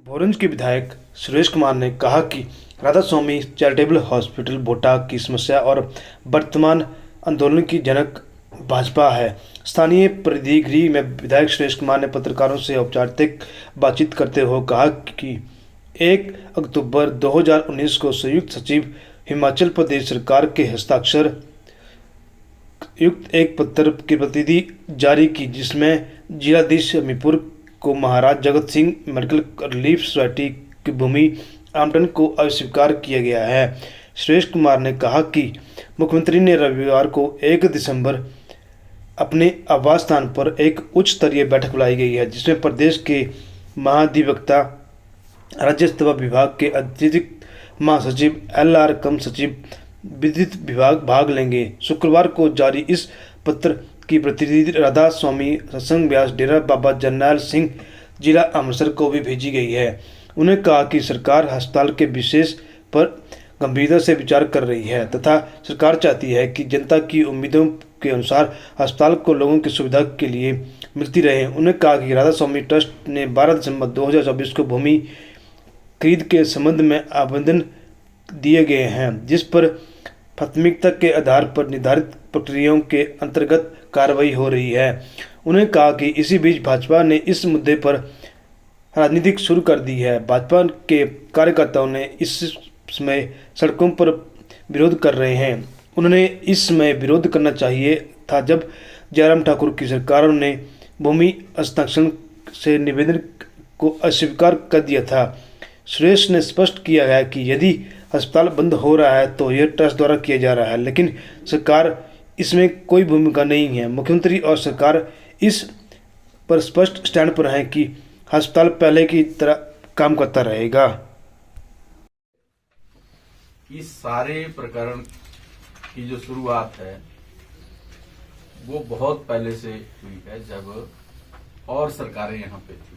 भोरंज के विधायक सुरेश कुमार ने कहा कि राधा स्वामी चैरिटेबल हॉस्पिटल बोटा की समस्या और वर्तमान आंदोलन की जनक भाजपा है। स्थानीय परिधिगृह में विधायक सुरेश कुमार ने पत्रकारों से औपचारिक बातचीत करते हुए कहा कि 1 अक्टूबर 2019 को संयुक्त सचिव हिमाचल प्रदेश सरकार के हस्ताक्षर युक्त एक पत्र की प्रति जारी की, जिसमें जिलाधीश हमीरपुर को महाराज Jagat Singh medical relief society की भूमि आवंटन को अस्वीकार किया गया है। सुरेश कुमार ने कहा कि मुख्यमंत्री ने रविवार को 1 दिसंबर अपने आवास स्थान पर एक उच्च स्तरीय बैठक बुलाई गई है, जिसमें प्रदेश के महाधिवक्ता, राज्य सेवा विभाग के अतिरिक्त महासचिव, LR कम सचिव, विद्युत विभाग भाग लेंगे। शुक्रवार को जारी इस पत्र की प्रति राधा स्वामी सत्संग व्यास डेरा बाबा जरनैल सिंह जिला अमृतसर को भी भेजी गई है। उन्होंने कहा कि सरकार अस्पताल के विशेष पर गंभीरता से विचार कर रही है तथा सरकार चाहती है कि जनता की उम्मीदों के अनुसार अस्पताल को लोगों की सुविधा के लिए मिलती रहे। उन्होंने कहा कि राधा स्वामी ट्रस्ट ने 12 दिसंबर 2024 को भूमि खरीद के संबंध में आवेदन दिए गए हैं, जिस पर प्राथमिकता के आधार पर निर्धारित प्रक्रियाओं के अंतर्गत कार्रवाई हो रही है। उन्होंने कहा कि इसी बीच भाजपा ने इस मुद्दे पर राजनीति शुरू कर दी है। भाजपा के कार्यकर्ताओं ने इस समय सड़कों पर विरोध कर रहे हैं। उन्होंने इस समय विरोध करना चाहिए था जब जयराम ठाकुर की सरकार ने भूमि हस्तांतरण से निवेदन को अस्वीकार कर दिया था। सुरेश ने स्पष्ट किया है कि यदि अस्पताल बंद हो रहा है तो यह ट्रस्ट द्वारा किया जा रहा है, लेकिन सरकार इसमें कोई भूमिका नहीं है। मुख्यमंत्री और सरकार इस पर स्पष्ट स्टैंड पर है कि अस्पताल पहले की तरह काम करता रहेगा। इस सारे प्रकरण की जो शुरुआत है वो बहुत पहले से हुई है, जब और सरकारें यहाँ पे थी।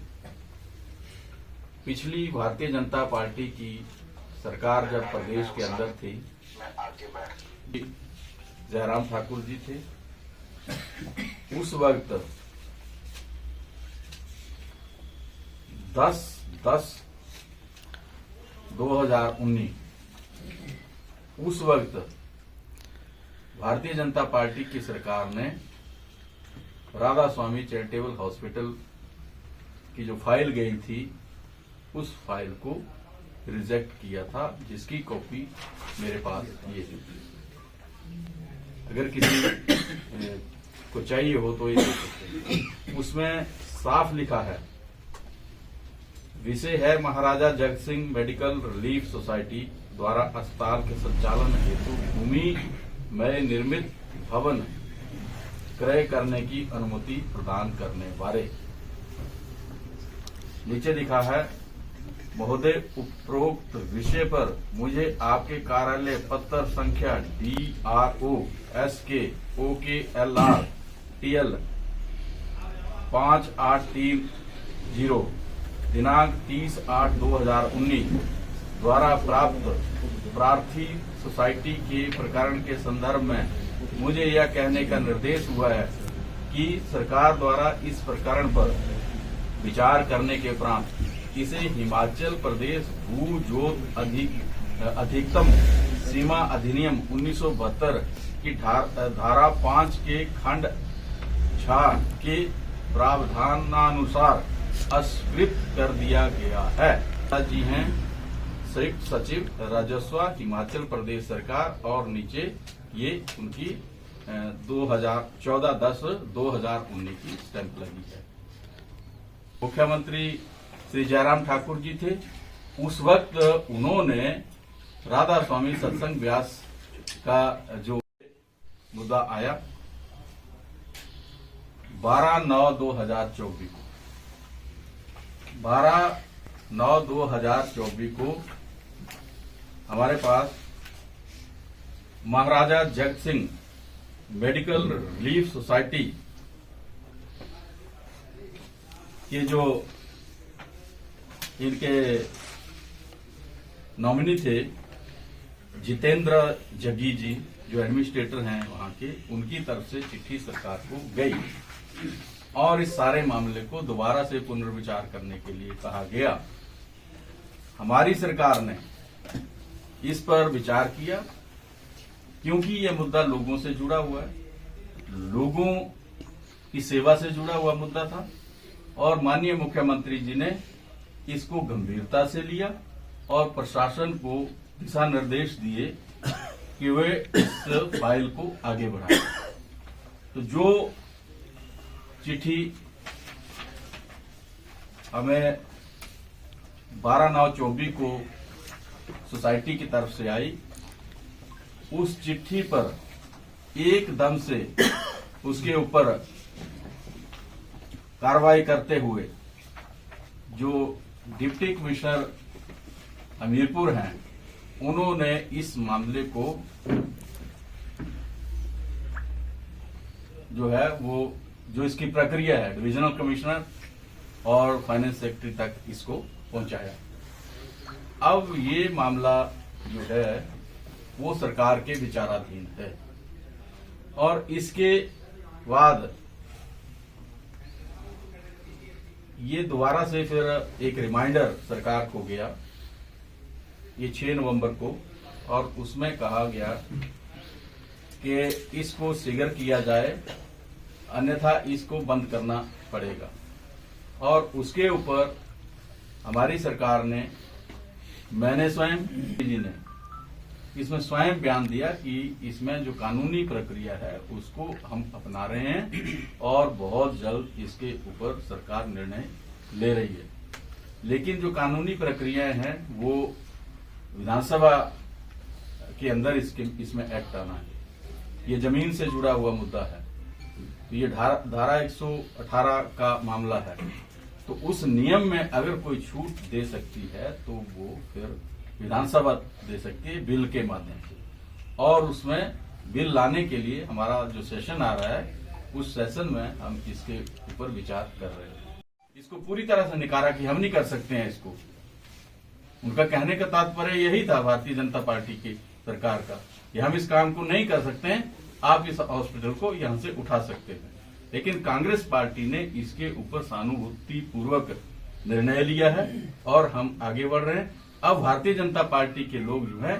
पिछली भारतीय जनता पार्टी की सरकार जब प्रदेश के अंदर थी, जयराम ठाकुर जी थे। उस वक्त 10/10/2019 उस वक्त भारतीय जनता पार्टी की सरकार ने राधा स्वामी चैरिटेबल हॉस्पिटल की जो फाइल गई थी उस फाइल को रिजेक्ट किया था, जिसकी कॉपी मेरे पास ये है। अगर किसी को चाहिए हो तो ये देख सकते हैं। उसमें साफ लिखा है, विषय है महाराजा Jagat Singh medical relief society द्वारा अस्पताल के संचालन हेतु भूमि में निर्मित भवन क्रय करने की अनुमति प्रदान करने बारे। नीचे लिखा है, महोदय, उपरोक्त विषय पर मुझे आपके कार्यालय पत्र संख्या DRO SK OKLR TL 5830 दिनांक 30/8/2019 द्वारा प्राप्त प्रार्थी सोसाइटी के प्रकरण के संदर्भ में मुझे यह कहने का निर्देश हुआ है कि सरकार द्वारा इस प्रकरण पर विचार करने के उपरांत इसे हिमाचल प्रदेश भू जोत अधिकतम सीमा अधिनियम 1972 की धारा 5 के खंड 6 के प्रावधानानुसार अस्वीकृत कर दिया गया है। जी हैं संयुक्त सचिव राजस्व हिमाचल प्रदेश सरकार, और नीचे ये उनकी 14/10/2019 की स्टैंप लगी है। मुख्यमंत्री श्री जयराम ठाकुर जी थे। उस वक्त उन्होंने राधा स्वामी सत्संग व्यास का जो मुद्दा आया 12/9/2024 को 12/9/2024 को हमारे पास महाराजा Jagat Singh medical relief society के जो इनके नॉमिनी थे जितेंद्र जग्गी जी, जो एडमिनिस्ट्रेटर हैं वहां के, उनकी तरफ से चिट्ठी सरकार को गई और इस सारे मामले को दोबारा से पुनर्विचार करने के लिए कहा गया। हमारी सरकार ने इस पर विचार किया, क्योंकि यह मुद्दा लोगों से जुड़ा हुआ है, लोगों की सेवा से जुड़ा हुआ मुद्दा था और माननीय मुख्यमंत्री जी ने इसको गंभीरता से लिया और प्रशासन को दिशा निर्देश दिए कि वे इस फाइल को आगे बढ़ाएं। तो जो चिट्ठी हमें 12/9/24 को सोसाइटी की तरफ से आई, उस चिट्ठी पर एकदम से उसके ऊपर कार्रवाई करते हुए जो डिप्टी कमिश्नर हमीरपुर हैं, उन्होंने इस मामले को जो है वो जो इसकी प्रक्रिया है डिविजनल कमिश्नर और फाइनेंस सेक्रेटरी तक इसको पहुंचाया। अब ये मामला जो है वो सरकार के विचाराधीन है और इसके बाद ये दोबारा से फिर एक रिमाइंडर सरकार को गया, ये 6 नवंबर को, और उसमें कहा गया कि इसको शीघ्र किया जाए, अन्यथा इसको बंद करना पड़ेगा। और उसके ऊपर हमारी सरकार ने, मैंने स्वयं जी ने इसमें स्वयं बयान दिया कि इसमें जो कानूनी प्रक्रिया है उसको हम अपना रहे हैं और बहुत जल्द इसके ऊपर सरकार निर्णय ले रही है। लेकिन जो कानूनी प्रक्रियाएं हैं वो विधानसभा के अंदर इसमें एक्ट आना है। ये जमीन से जुड़ा हुआ मुद्दा है, तो ये धारा 118 का मामला है। तो उस नियम में अगर कोई छूट दे सकती है तो वो फिर विधानसभा दे सकती है बिल के माध्यम से, और उसमें बिल लाने के लिए हमारा जो सेशन आ रहा है उस सेशन में हम इसके ऊपर विचार कर रहे हैं। इसको पूरी तरह से निकारा कि हम नहीं कर सकते हैं इसको। उनका कहने का तात्पर्य यही था भारतीय जनता पार्टी की सरकार का कि हम इस काम को नहीं कर सकते हैं, आप इस हॉस्पिटल को यहां से उठा सकते हैं। लेकिन कांग्रेस पार्टी ने इसके ऊपर सहानुभूति पूर्वक निर्णय लिया है और हम आगे बढ़ रहे हैं। अब भारतीय जनता पार्टी के लोग जो है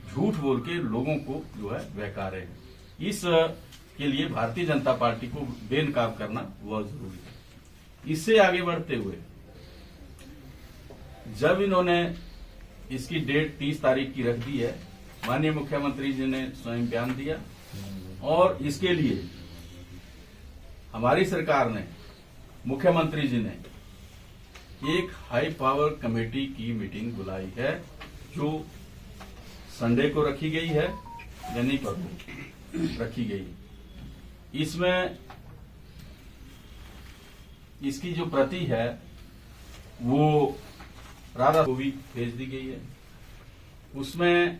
झूठ बोल के लोगों को जो है बहका रहे हैं। इस के लिए भारतीय जनता पार्टी को बेनकाब करना बहुत जरूरी है। इससे आगे बढ़ते हुए जब इन्होंने इसकी डेट 30 तारीख की रख दी है, माननीय मुख्यमंत्री जी ने स्वयं बयान दिया और इसके लिए हमारी सरकार ने, मुख्यमंत्री जी ने एक हाई पावर कमेटी की मीटिंग बुलाई है जो संडे को रखी गई है, यानी परसों रखी गई। इसमें इसकी जो प्रति है वो राधा को भी भेज दी गई है। उसमें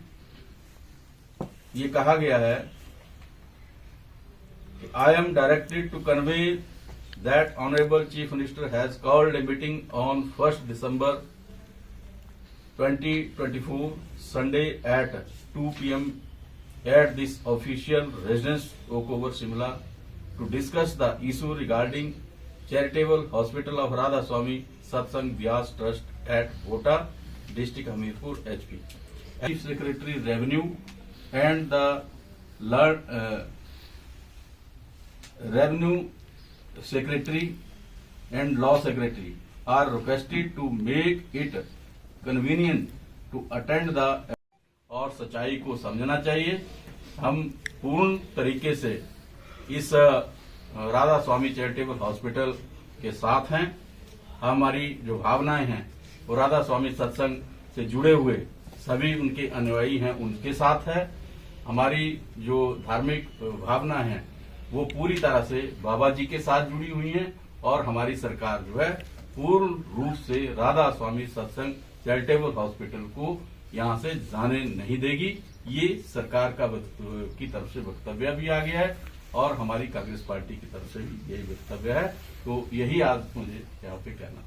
ये कहा गया है कि I am directed to convey that Honorable Chief Minister has called a meeting on 1st December 2024 Sunday at 2 p.m. at this official residence Oak Over Shimla to discuss the issue regarding charitable hospital of Radha Swami Satsang Vyas Trust at Bhota, District Hamirpur, HP. Chief Secretary Revenue and the Revenue Secretary and Law Secretary are requested to make it convenient to attend the, और सच्चाई को समझना चाहिए। हम पूर्ण तरीके से इस राधा स्वामी चैरिटेबल हॉस्पिटल के साथ हैं। हमारी जो भावनाएं हैं वो राधा स्वामी सत्संग से जुड़े हुए सभी उनके अनुयायी हैं उनके साथ है। हमारी जो धार्मिक भावना है वो पूरी तरह से बाबा जी के साथ जुड़ी हुई है और हमारी सरकार जो है पूर्ण रूप से राधा स्वामी सत्संग चैरिटेबल हॉस्पिटल को यहां से जाने नहीं देगी। ये सरकार का की तरफ से वक्तव्य भी आ गया है और हमारी कांग्रेस पार्टी की तरफ से भी यही वक्तव्य है। तो यही आज मुझे यहाँ पे कहना